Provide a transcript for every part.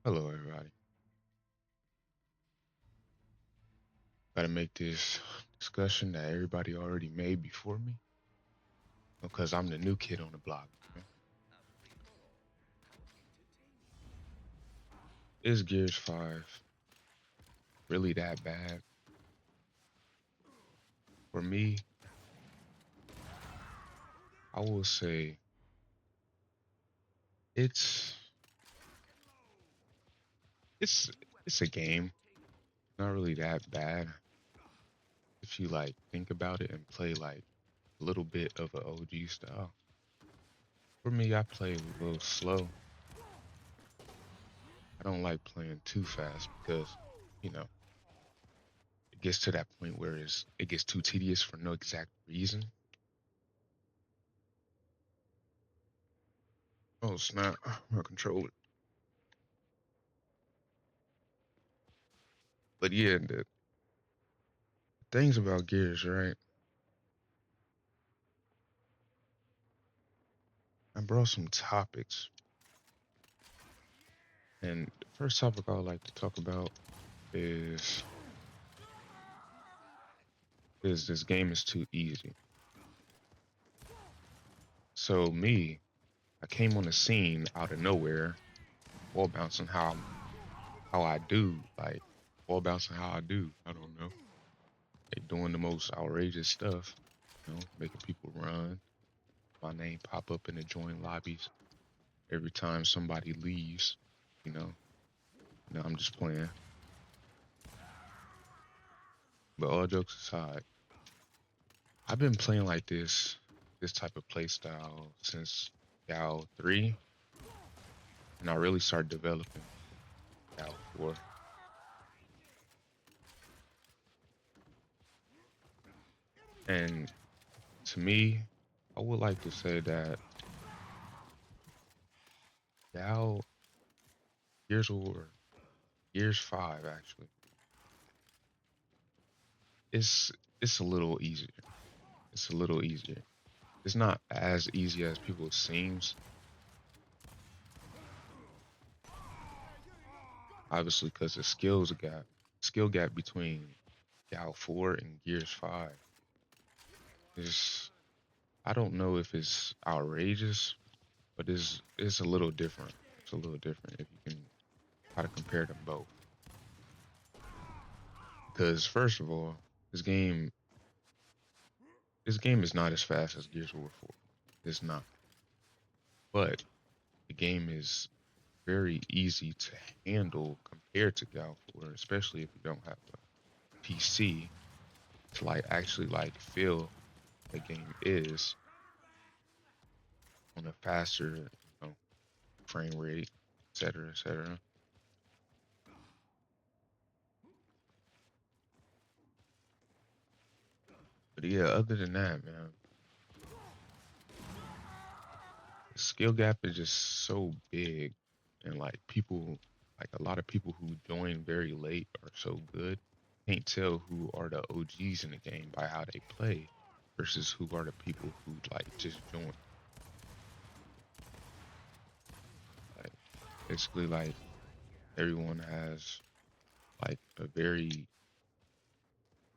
Hello, everybody. Got to make this discussion that everybody already made before me because I'm the new kid on the block. Is Gears 5 really that bad? For me, I will say it's it's it's a game. Not really that bad if you like think about it and play like a little bit of a OG style. For me, I play a little slow. I don't like playing too fast because, you know, it gets to that point where it gets too tedious for no exact reason. Oh snap! My controller. But yeah, the things about Gears, right? I brought some topics, and the first topic I would like to talk about is this game is too easy. So me, I came on the scene out of nowhere, wall bouncing how I do, like wall bouncing how I do. I don't know, like doing the most outrageous stuff, making people run. My name pop up in the join lobbies every time somebody leaves. You know, I'm just playing. But all jokes aside, I've been playing like this type of play style since Gal 3, and I really started developing Gal 4. And to me, I would like to say that Gal Gears of War, Gears 5 actually, it's it's a little easier. It's a little easier. It's not as easy as people seems, obviously, because the skill gap between Gal 4 and Gears 5 is, I don't know if it's outrageous, but it's a little different. It's a little different if you can try to compare them both. Because first of all, this game this game is not as fast as Gears of War 4. It's not. But the game is very easy to handle compared to Gal 4, especially if you don't have a PC to like actually like feel the game is on a faster, frame rate, etc., etc. But yeah, other than that, man, the skill gap is just so big, and like people, like a lot of people who join very late are so good. Can't tell who are the OGs in the game by how they play versus who are the people who like just join. Like basically, like everyone has like a very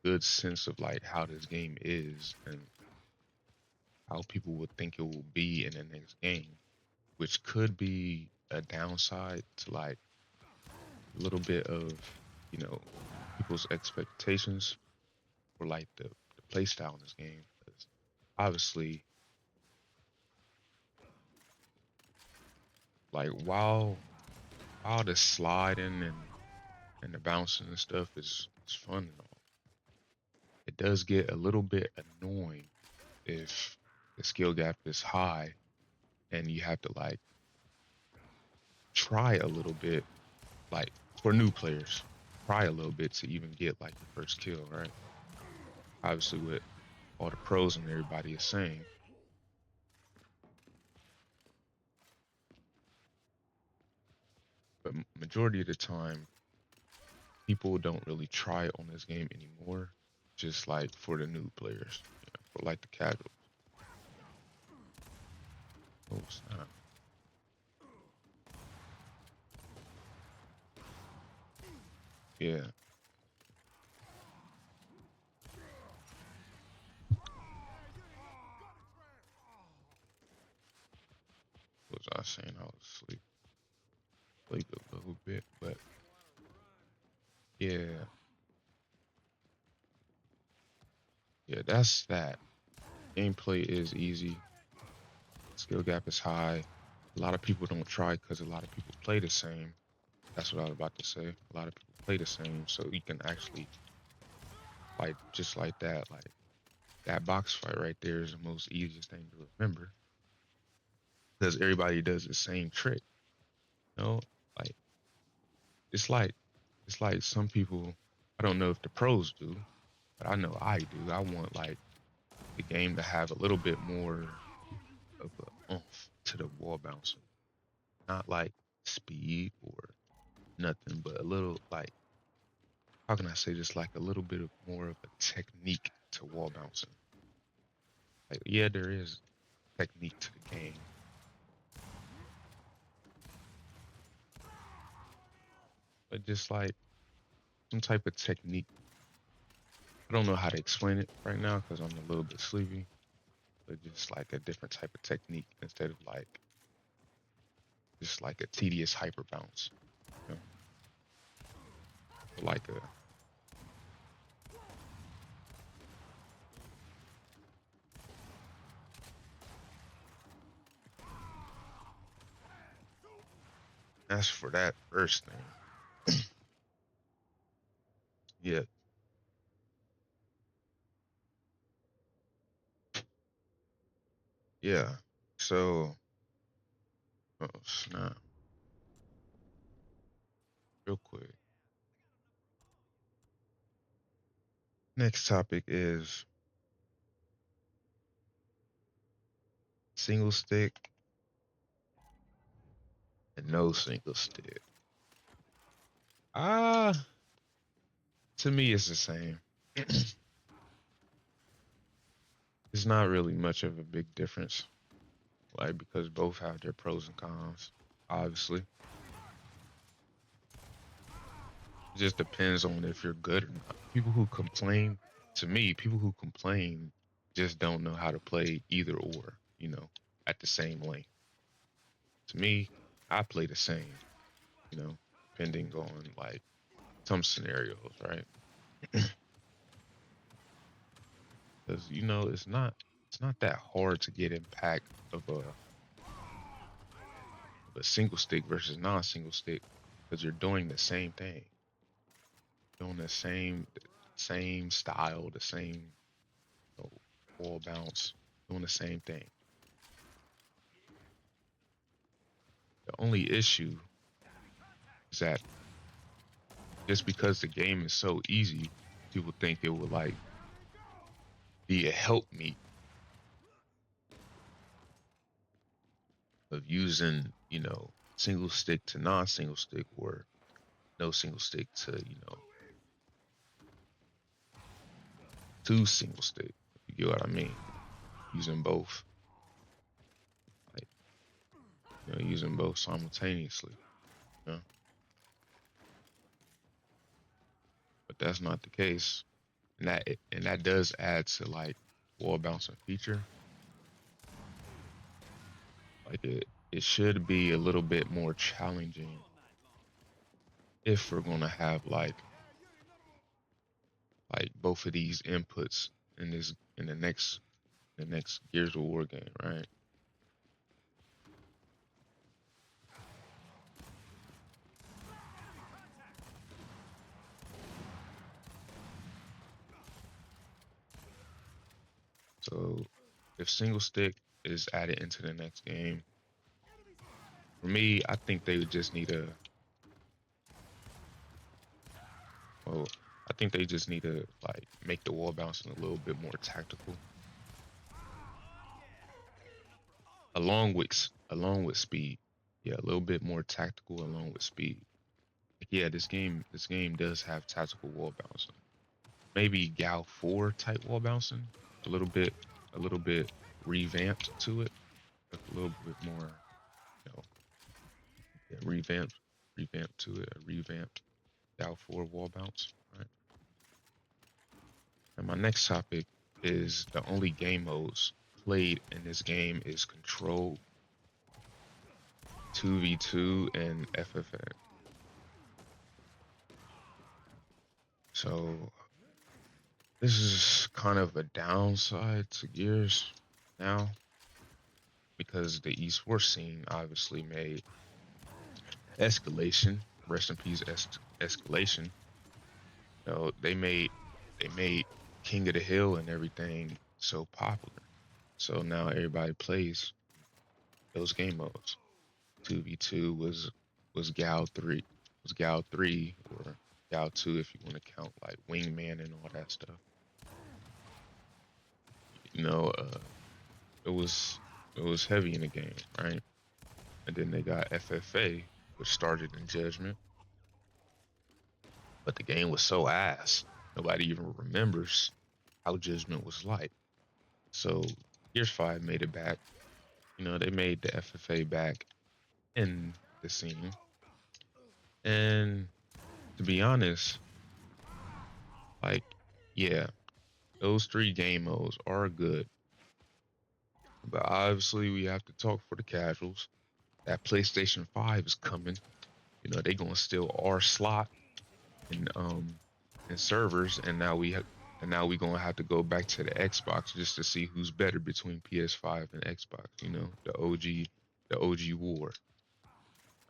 good sense of like how this game is and how people would think it will be in the next game, which could be a downside to like a little bit of, you know, people's expectations for like the play style in this game. Because obviously, like while the sliding and the bouncing and stuff is fun and all, it does get a little bit annoying if the skill gap is high and you have to like try a little bit, like for new players, try a little bit to even get like your first kill, right? Obviously, with all the pros and everybody is saying, but majority of the time, people don't really try on this game anymore. Just like for the new players, for like the casuals. Oh snap! Yeah. What was I saying? I was asleep, sleep a little bit, but yeah, yeah, that's that. Gameplay is easy. Skill gap is high. A lot of people don't try because a lot of people play the same. That's what I was about to say. A lot of people play the same, so you can actually like just like that, like that box fight right there is the most easiest thing to remember because everybody does the same trick. You know, like it's like it's like some people. I don't know if the pros do, but I know I do. I want like the game to have a little bit more of a oomph to the wall bouncing, not like speed or nothing, but a little like how can I say this? Like a little bit of more of a technique to wall bouncing. Like yeah, there is technique to the game, but just like some type of technique. I don't know how to explain it right now because I'm a little bit sleepy, but just like a different type of technique instead of like just like a tedious hyper bounce. You know? Like a that's for that first thing. Yeah, yeah. So, oh snap, real quick. Next topic is single stick and no single stick. Ah, to me, it's the same. It's not really much of a big difference, like because both have their pros and cons. Obviously, it just depends on if you're good or not. People who complain, to me, people who complain just don't know how to play either or. At the same length. To me, I play the same. Depending on like some scenarios, right? Because it's not that hard to get impact of a single stick versus non-single stick because you're doing the same thing, doing the same style, the same you know, wall bounce, doing the same thing. The only issue is that just because the game is so easy, people think it would like be a help me of using, single stick to non-single stick or no single stick to single stick. You get what I mean? Using both, like using both simultaneously. You know? But that's not the case, and that does add to like wall bouncing feature. Like it should be a little bit more challenging if we're gonna have like both of these inputs in the next Gears of War game, right? So if single stick is added into the next game, for me, I think they would just need a well, I think they just need to like make the wall bouncing a little bit more tactical, along with speed. Yeah, a little bit more tactical along with speed. Like, yeah, this game does have tactical wall bouncing. Maybe Gal 4 type wall bouncing, a little bit revamped to it, like a little bit more, you know, yeah, revamped to it, revamped. Gal 4 wall bounce. Right. And my next topic is the only game modes played in this game is Control, 2v2, and FFA. So this is kind of a downside to Gears now because the esports scene obviously made Escalation, rest in peace, Escalation. You know, they made King of the Hill and everything so popular. So now everybody plays those game modes. 2v2 was Gal 3, was Gal 3 or Gal 2 if you want to count like Wingman and all that stuff. You know, it was it was heavy in the game, right? And then they got FFA, which started in Judgment, but the game was so ass, nobody even remembers how Judgment was like. So Gears 5 made it back. You know, they made the FFA back in the scene. And to be honest, like, yeah, those three game modes are good. But obviously we have to talk for the casuals. That PlayStation 5 is coming. You know, they gonna steal our slot in servers, and now we gonna have to go back to the Xbox just to see who's better between PS5 and Xbox. You know, the OG war.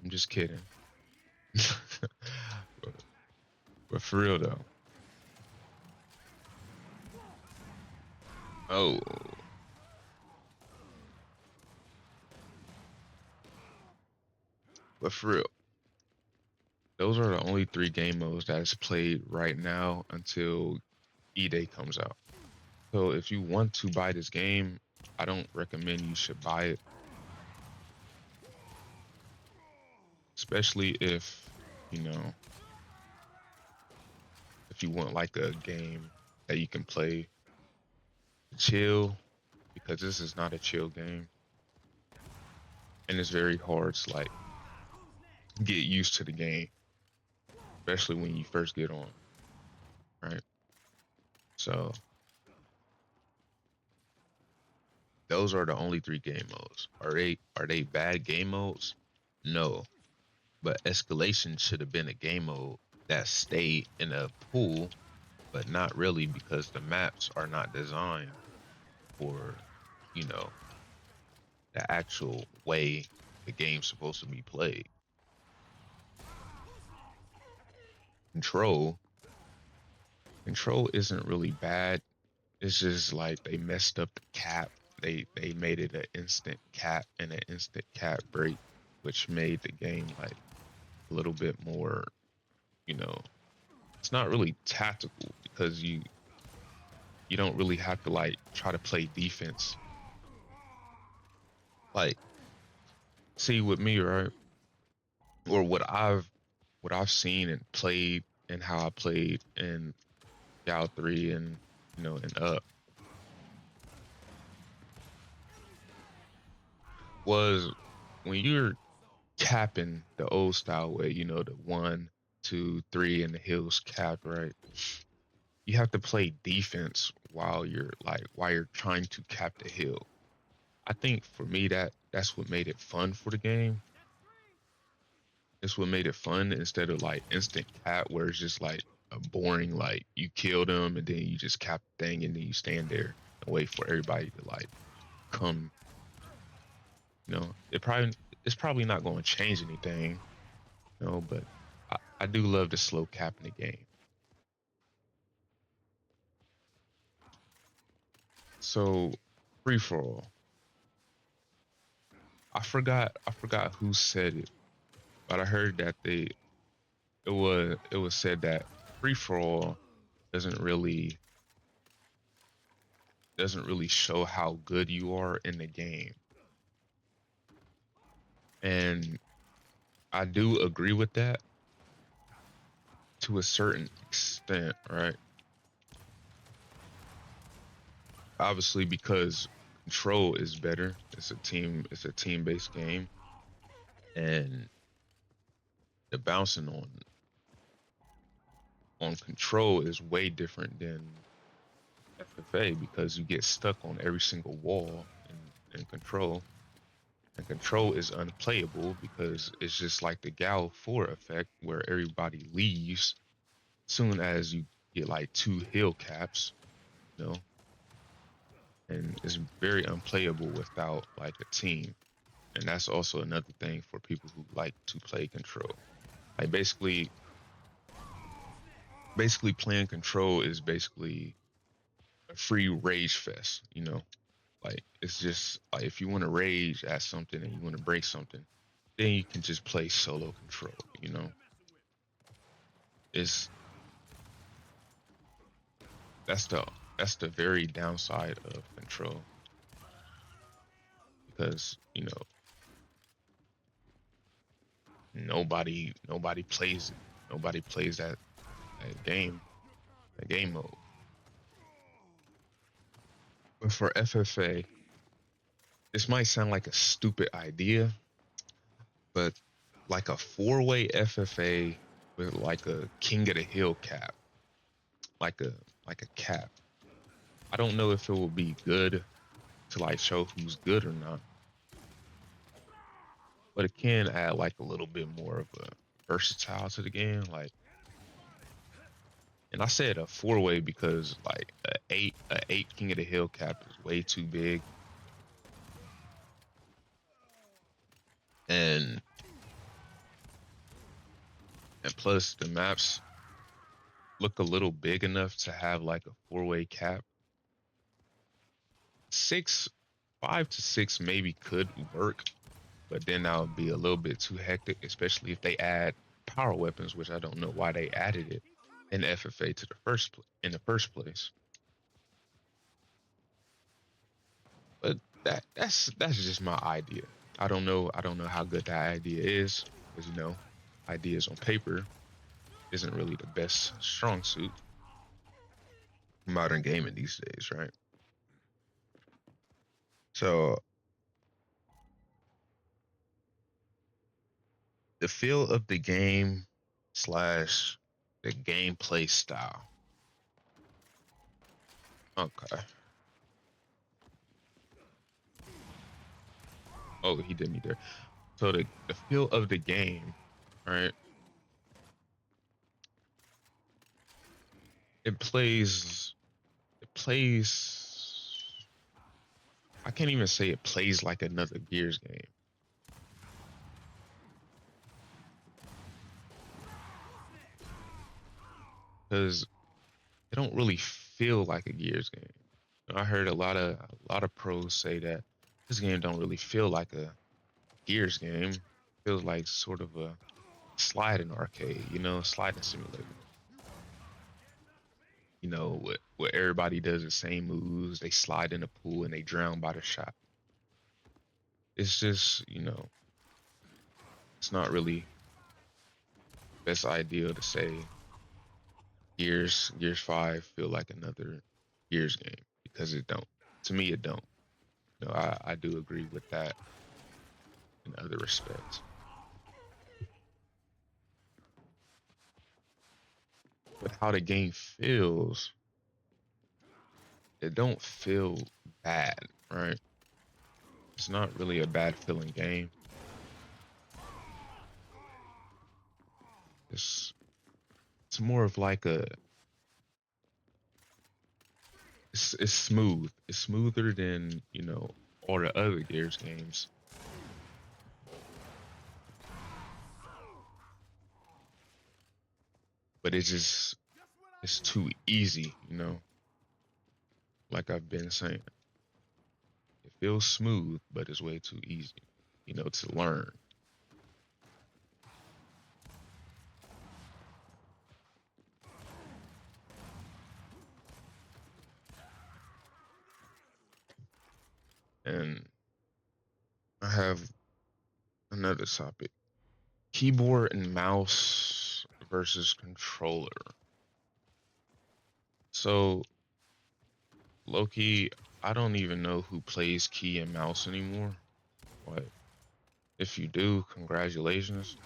I'm just kidding. but, but for real though. Oh, but for real, those are the only three game modes that's played right now until E-Day comes out. So if you want to buy this game, I don't recommend you should buy it, especially you know, if you want like a game that you can play chill, because this is not a chill game, and it's very hard to like get used to the game, especially when you first get on, right? So those are the only three game modes. Are they bad game modes? No, but Escalation should have been a game mode that stayed in a pool, but not really because the maps are not designed for, you know, the actual way the game's supposed to be played. Control, Control isn't really bad. It's just like they messed up the cap. They made it an instant cap and an instant cap break, which made the game like a little bit more, you know, it's not really tactical because you don't really have to like try to play defense. Like, see with me, right? Or what I've seen and played and how I played in Gal 3 and and up was when you're capping the old style way, the 1, 2, 3 and the hills cap, right? You have to play defense while you're trying to cap the hill. I think for me that's what made it fun for the game. It's what made it fun instead of like instant cap where it's just like a boring like you kill them and then you just cap the thing and then you stand there and wait for everybody to like come. It's probably not going to change anything, but I do love the slow cap in the game. So free for all. I forgot who said it, but I heard that it was said that free for all doesn't really doesn't really show how good you are in the game. And I do agree with that to a certain extent, right? Obviously because control is better. It's a team-based game, and the bouncing on on control is way different than FFA because you get stuck on every single wall in control. And control is unplayable because it's just like the Gal 4 effect where everybody leaves soon as you get like 2 heal caps, you know, and it's very unplayable without like a team. And that's also another thing for people who like to play control. Like basically playing control is basically a free rage fest, you know. Like it's just like if you want to rage at something and you want to break something, then you can just play solo control, you know. It's that's the that's the very downside of control because, you know, nobody plays it. Nobody plays that game mode. But for FFA, this might sound like a stupid idea, but like a 4-way FFA with like a King of the Hill cap, like a like a cap. I don't know if it will be good to like show who's good or not, but it can add like a little bit more of a versatile to the game. Like, and I said a 4-way because like a eight King of the Hill cap is way too big, and plus the maps look a little big enough to have like a 4-way cap. 5 to 6 maybe could work, but then that would be a little bit too hectic, especially if they add power weapons, which I don't know why they added it in FFA to the in the first place. But that's just my idea. I don't know how good that idea is, because you know, ideas on paper isn't really the best strong suit modern gaming these days, right? So the feel of the game slash the gameplay style. Okay. Oh, he did me there. So the feel of the game, right? It plays it plays I can't even say it plays like another Gears game. Because it don't really feel like a Gears game. I heard a lot of pros say that this game don't really feel like a Gears game. It feels like sort of a sliding arcade, you know, sliding simulator. You know, what everybody does the same moves. They slide in the pool and they drown by the shot. It's just, you know, it's not really best ideal to say Gears 5 feel like another Gears game because it don't. To me, it don't. You know, I do agree with that in other respects. But how the game feels, it don't feel bad, right? It's not really a bad feeling game. It's it's more of like it's smooth. It's smoother than, you know, all the other Gears games. But it's too easy, you know, like I've been saying. It feels smooth, but it's way too easy, you know, to learn. And I have another topic. Keyboard and mouse versus controller. So Loki, I don't even know who plays key and mouse anymore. But if you do, congratulations.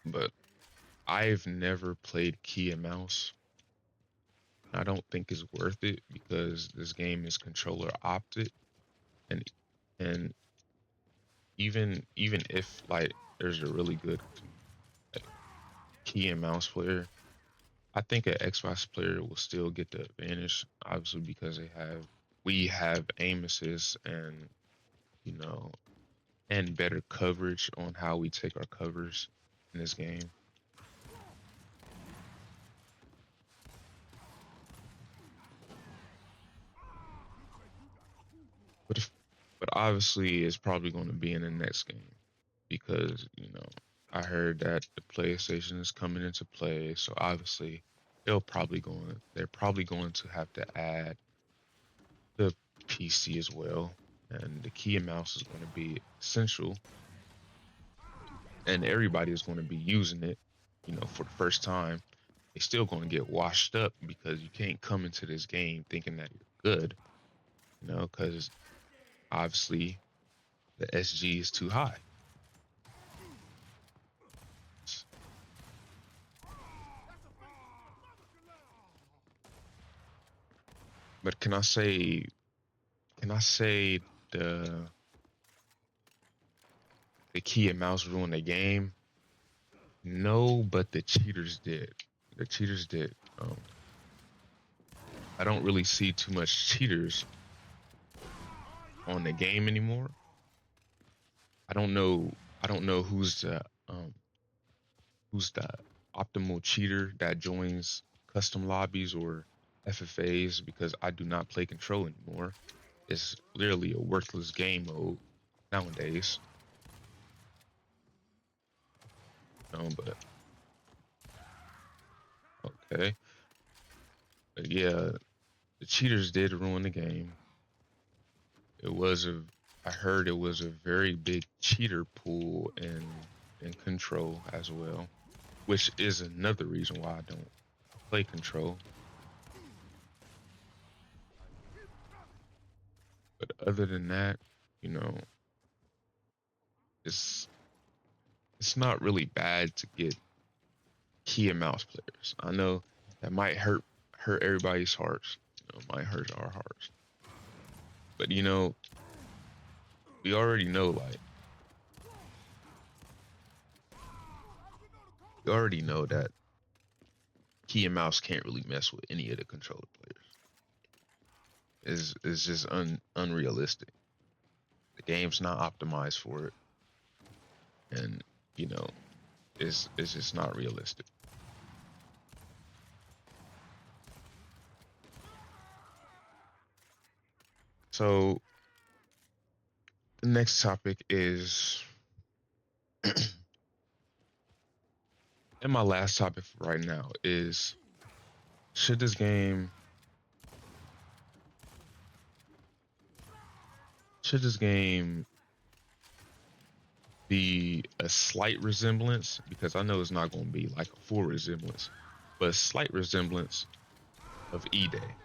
but I've never played key and mouse. I don't think it's worth it because this game is controller opted, and and even if like there's a really good like, key and mouse player, I think an Xbox player will still get the advantage, obviously because we have aim assist and you know and better coverage on how we take our covers in this game. But if, but obviously it's probably going to be in the next game because I heard that the PlayStation is coming into play, so obviously they're probably going to have to add the PC as well, and the key and mouse is going to be essential, and everybody is going to be using it, for the first time. They're still going to get washed up because you can't come into this game thinking that you're good, because obviously the SG is too high. But can I say the the key and mouse ruined the game? No, but the cheaters did. The cheaters did. I don't really see too much cheaters on the game anymore. I don't know. I don't know who's the optimal cheater that joins custom lobbies or FFAs because I do not play Control anymore. It's literally a worthless game mode nowadays. But okay. But yeah, the cheaters did ruin the game. It was a I heard it was a very big cheater pool in Control as well, which is another reason why I don't play Control. But other than that, you know, it's it's not really bad to get key and mouse players. I know that might hurt everybody's hearts. Might hurt our hearts. But we already know that key and mouse can't really mess with any of the controller players. Is just unrealistic. The game's not optimized for it, and you know, it's just not realistic. So the next topic is, and my last topic for right now is, should this game should this game be a slight resemblance? Because I know it's not going to be like a full resemblance, but a slight resemblance of E-Day.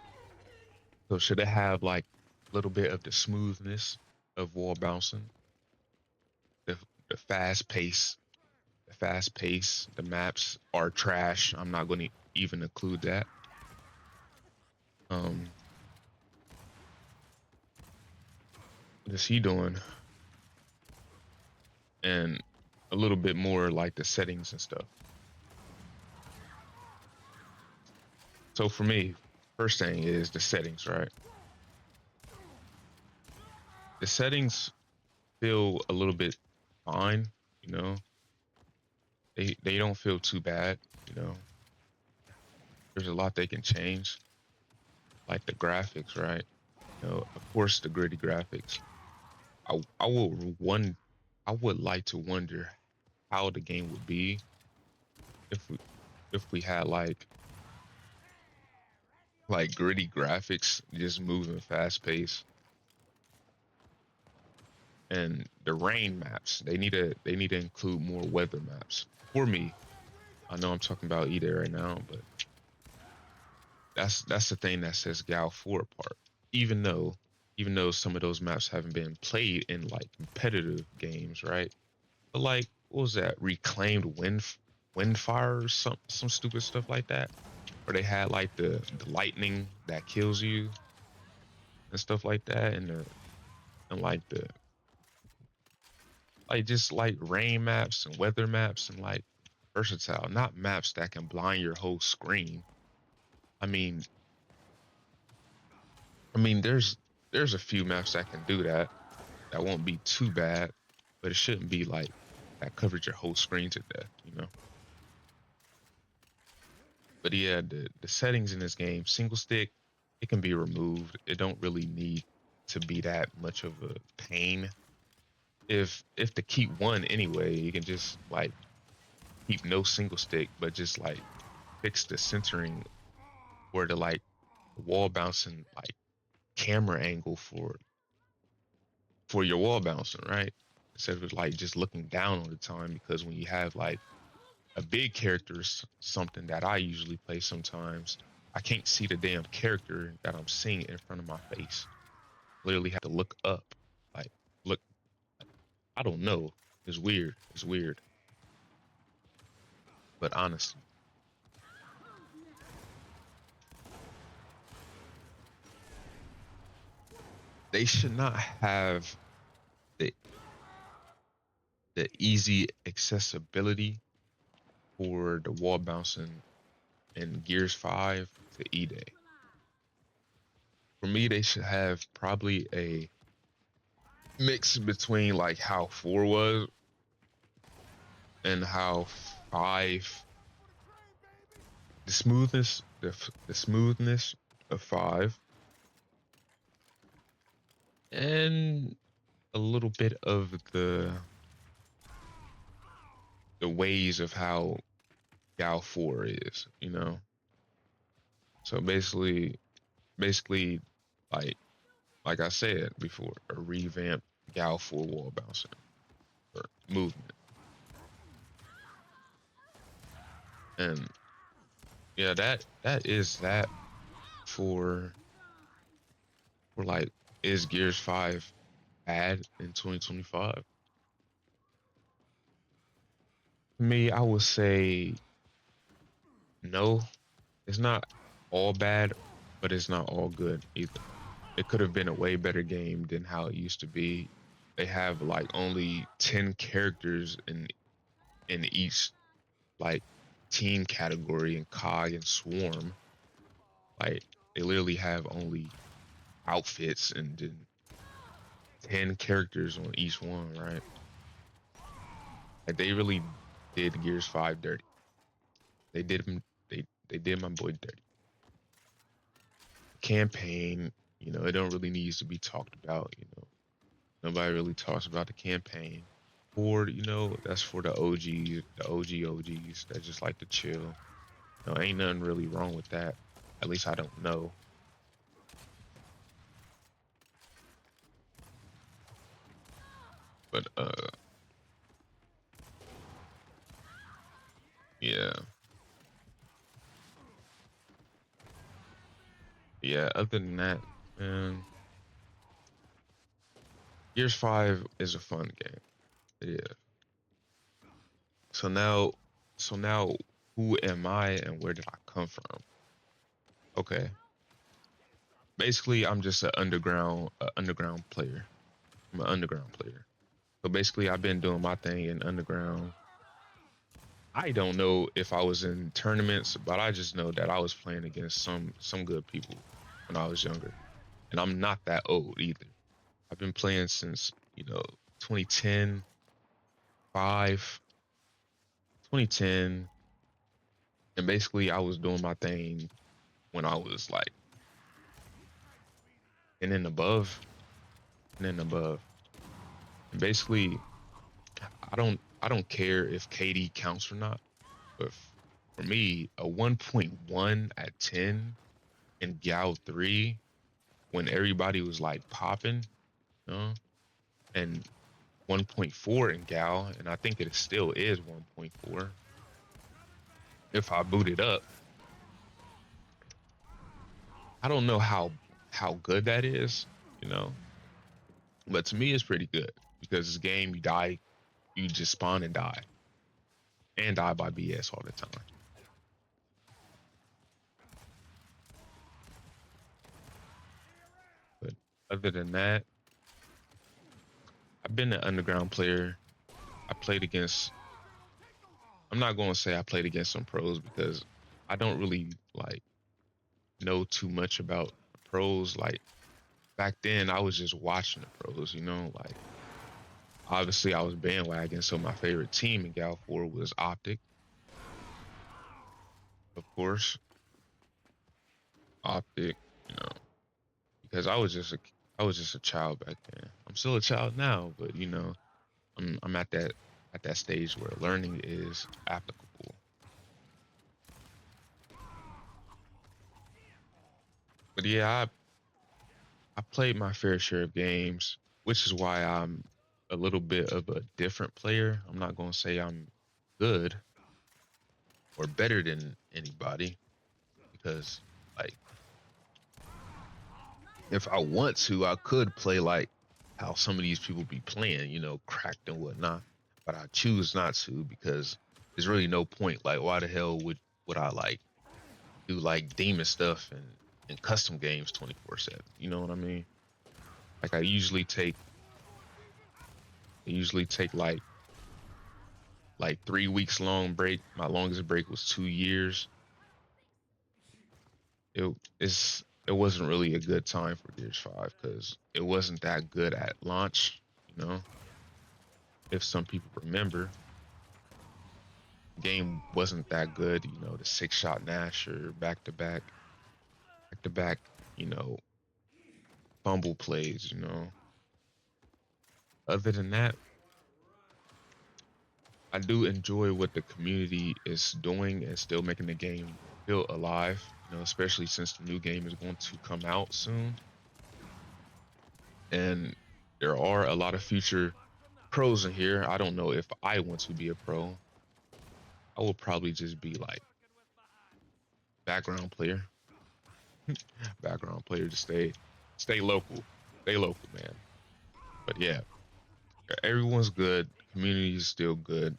So should it have like a little bit of the smoothness of wall bouncing, the the fast pace, the maps are trash. I'm not going to even include that. Um, what is he doing? And a little bit more like the settings and stuff. So for me, first thing is the settings, right? The settings feel a little bit fine, you know. They don't feel too bad, you know. There's a lot they can change, like the graphics, right? Of course the gritty graphics. I will one I would like to wonder how the game would be if we had like gritty graphics, just moving fast pace, and the rain maps. They need to include more weather maps. For me, I know I'm talking about E-Day right now, but that's the thing that sets Gal 4 apart. Even though even though some of those maps haven't been played in like competitive games, right? But like what was that? Reclaimed Windfire or some stupid stuff like that. Or they had like the lightning that kills you and stuff like that, and like the like just like rain maps and weather maps and like versatile, not maps that can blind your whole screen. I mean, there's a few maps that can do that. That won't be too bad, but it shouldn't be like that covers your whole screen to death, you know. But yeah, the settings in this game, single stick, it can be removed. It don't really need to be that much of a pain. If to keep one anyway, you can just like keep no single stick, but just like fix the centering or the like wall bouncing like camera angle for your wall bouncing, right? Instead of like just looking down all the time, because when you have like a big character, something that I usually play sometimes, I can't see the damn character that I'm seeing in front of my face. Literally have to look up, like look. I don't know. It's weird. It's weird. But honestly, they should not have the the easy accessibility for the wall bouncing in Gears 5 to E-Day. For me, they should have probably a mix between like how 4 was and how 5, the smoothness of 5, and a little bit of the ways of how Gal 4 is, you know. So basically like like I said before, a revamped Gal 4 wall bouncer or movement. And yeah, that is that for like, is Gears 5 bad in 2025? To me, I would say no. It's not all bad, but it's not all good either. It could have been a way better game than how it used to be. They have like only 10 characters in each like team category in COG and Swarm. Like they literally have only outfits and then 10 characters on each one, right? Like they really did Gears 5 dirty. They did him they did my boy dirty. Campaign, it don't really needs to be talked about. Nobody really talks about the campaign. Or, that's for the OGs, the OGs that just like to chill. Ain't nothing really wrong with that. At least I don't know. But yeah. Yeah, other than that, man, Gears 5 is a fun game. It is. So now so now who am I and where did I come from? Okay. Basically, I'm just an underground player. I'm an underground player. So basically, I've been doing my thing in underground. I don't know if I was in tournaments, but I just know that I was playing against some good people when I was younger, and I'm not that old either. I've been playing since 2010, 5, 2010, and basically I was doing my thing when I was like and then above and then above. And basically, I don't care if KD counts or not. But for me, a 1.1 at 10 in Gal 3 when everybody was like popping, you know, and 1.4 in Gal, and I think it still is 1.4 if I boot it up. I don't know how good that is, you know, but to me it's pretty good because this game you die, you just spawn and die. and die by BS all the time. But other than that, I've been an underground player. I played against, I'm not going to say I played against some pros because I don't really like know too much about the pros. Like back then, I was just watching the pros, you know, like obviously I was bandwagon. So my favorite team in Gal 4 was Optic, of course. Optic, you know, because I was just a child back then. I'm still a child now, but you know, I'm at that stage where learning is applicable. But yeah, I played my fair share of games, which is why I'm a little bit of a different player. I'm not going to say I'm good or better than anybody because like if I want to, I could play like how some of these people be playing, you know, cracked and whatnot. But I choose not to because there's really no point. Like, why the hell would I like do like demon stuff and custom games 24/7? You know what I mean? Like, I usually take like 3 weeks long break. My longest break was 2 years. It wasn't really a good time for Gears 5 because it wasn't that good at launch. You know, if some people remember, the game wasn't that good. You know, the 6-shot Nasher, back to back. You know, fumble plays. You know, other than that, I do enjoy what the community is doing and still making the game feel alive. You know, especially since the new game is going to come out soon, and there are a lot of future pros in here. I don't know if I want to be a pro. I will probably just be like background player, background player to stay local, stay local, man. But yeah, everyone's good. Community is still good.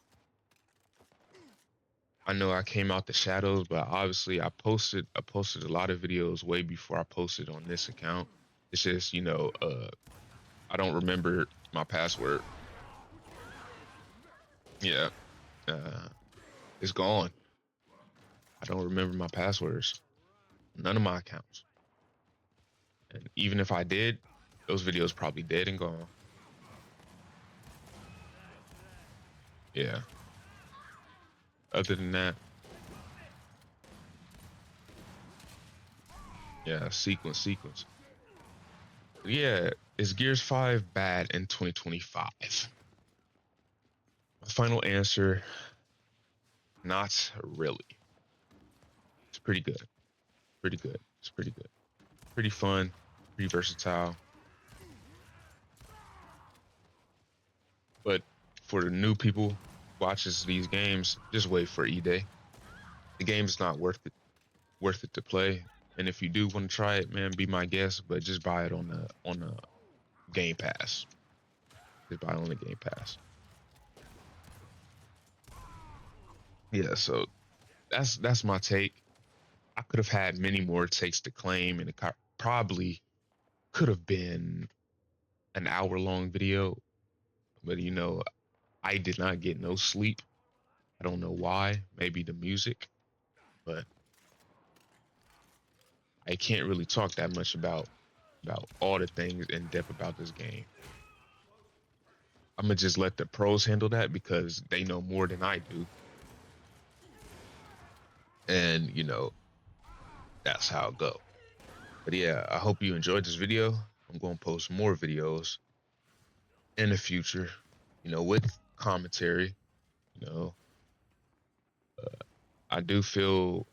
I know I came out the shadows, but obviously I posted a lot of videos way before I posted on this account. It's just, you know, I don't remember my password. Yeah, uh, it's gone. I don't remember my passwords. None of my accounts. And even if I did, those videos probably dead and gone. Yeah. Other than that, yeah, sequence. Yeah, is Gears 5 bad in 2025? My final answer, not really. It's pretty good. Pretty good. It's pretty good. Pretty fun, pretty versatile. But for the new people who watches these games, just wait for E-Day. The game is not worth it to play. And if you do want to try it, man, be my guest, but just buy it on the Game Pass. Just buy it on the Game Pass. Yeah, so that's my take. I could have had many more takes to claim, and it probably could have been an hour long video. But you know, I did not get no sleep. I don't know why. Maybe the music, but I can't really talk that much about all the things in depth about this game. I'm gonna just let the pros handle that because they know more than I do, and you know that's how it go. But yeah, I hope you enjoyed this video. I'm gonna post more videos in the future, you know, with commentary. You know, I do feel